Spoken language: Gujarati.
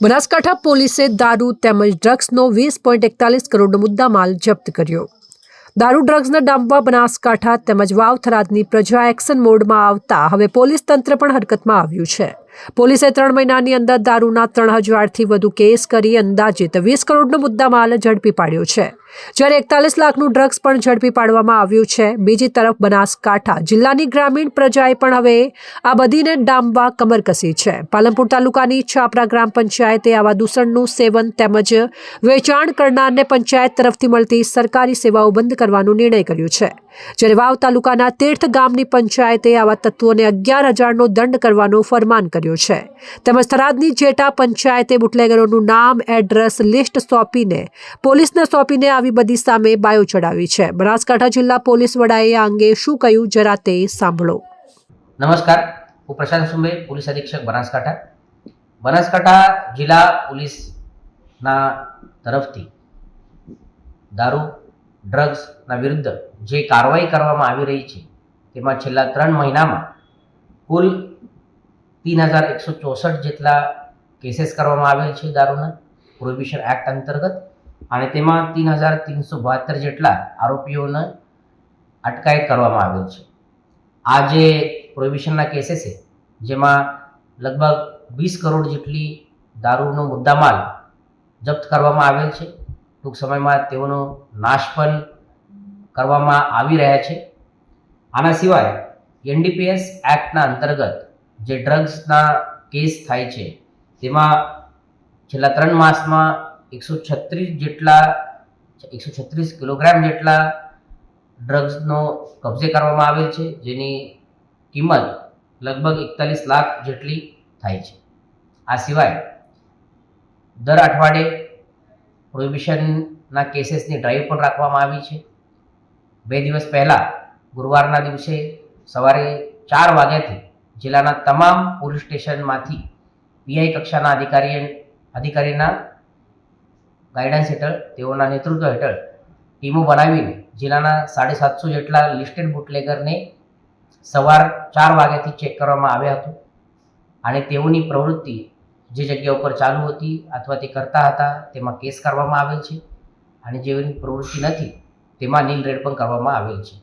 બનાસકાંઠા પોલીસે દારૂ તેમજ ડ્રગ્સનો 20.41 કરોડનો મુદ્દામાલ જપ્ત કર્યો. દારૂ ડ્રગ્સને ડામવા બનાસકાંઠા તેમજ વાવ થરાદની પ્રજા એક્શન મોડમાં આવતા હવે પોલીસ તંત્ર પણ હરકતમાં આવ્યું છે. પોલીસે 3 મહિનાની અંદર દારૂના 3000થી વધુ કેસ કરી અંદાજિત 20 કરોડનો મુદ્દામાલ ઝડપી પાડ્યો છે, જ્યારે 41 લાખનું ડ્રગ્સ પણ ઝડપી પાડવામાં આવ્યું છે. બીજી તરફ બનાસકાંઠા જિલ્લાની ગ્રામીણ પ્રજાએ પણ હવે આ બધીને ડામવા કમર કસી છે. પાલનપુર તાલુકાની છાપરા ગ્રામ પંચાયતે આવા દૂષણનું સેવન તેમજ વેચાણ કરનારને પંચાયત તરફથી મળતી સરકારી સેવાઓ બંધ કરવાનો નિર્ણય કર્યો છે, જ્યારે વાવ તાલુકાના તીર્થ ગામની પંચાયતે આવા તત્વોને 11,000નો દંડ કરવાનો ફરમાન કર્યો છે. તેમજ થરાદની જેટા પંચાયતે બુટલેગરોનું નામ, એડ્રેસ લિસ્ટ પોલીસને સોંપીને આવી બધી સામે બાયો ચડાવી છે. બનાસકાંઠા જિલ્લા પોલીસ વડાએ આ અંગે શું કહ્યું, જરા તે સાંભળો. નમસ્કાર, હું પ્રશાંત સુંબે, પોલીસ અધિક્ષક બનાસકાંઠા. બનાસકાંઠા જિલ્લા પોલીસના તરફથી દારૂ ડ્રગ્સના વિરુદ્ધ જે કાર્યવાહી કરવામાં આવી રહી છે તેમાં છેલ્લા 3 મહિનામાં કુલ 3164 જેટલા કેસીસ કરવામાં આવેલ છે દારૂના પ્રોહિબિશન એક્ટ અંતર્ગત, અને તેમાં 3372 જેટલા આરોપીઓને અટકાયત કરવામાં આવેલ છે. આ જે પ્રોહિબિશનના કેસીસ છે જેમાં લગભગ 20 કરોડ જેટલી દારૂનો મુદ્દામાલ જપ્ત કરવામાં આવેલ છે. ટૂંક સમયમાં તેઓનો નાશ પણ કરવામાં આવી રહ્યા છે. આના સિવાય NDPS એક્ટના અંતર્ગત જે ડ્રગ્સના કેસ થાય છે તેમાં છેલ્લા 3 માસમાં 136 કિલોગ્રામ જેટલા ડ્રગ્સનો કબજે કરવામાં આવેલ છે, જેની કિંમત લગભગ 41 લાખ જેટલી થાય છે. આ સિવાય દર અઠવાડિયે પ્રોહિબિશનના કેસીસની ડ્રાઈવ પણ રાખવામાં આવી છે. 2 દિવસ પહેલાં ગુરુવારના દિવસે સવારે 4 વાગ્યાથી જિલ્લાના તમામ પોલીસ સ્ટેશનમાંથી PI કક્ષાના અધિકારીના ગાઈડન્સ હેઠળ, તેઓના નેતૃત્વ હેઠળ ટીમો બનાવીને જિલ્લાના 750 જેટલા લિસ્ટેડ બુટલેગરને સવાર 4 વાગ્યાથી ચેક કરવામાં આવ્યા હતું, અને તેઓની પ્રવૃત્તિ જે જગ્યા ઉપર ચાલુ હતી અથવા તે કરતા હતા તેમાં કેસ કરવામાં આવેલ છે, અને જેઓની પ્રવૃત્તિ નથી તેમાં નીલ રેડ પણ કરવામાં આવેલ છે.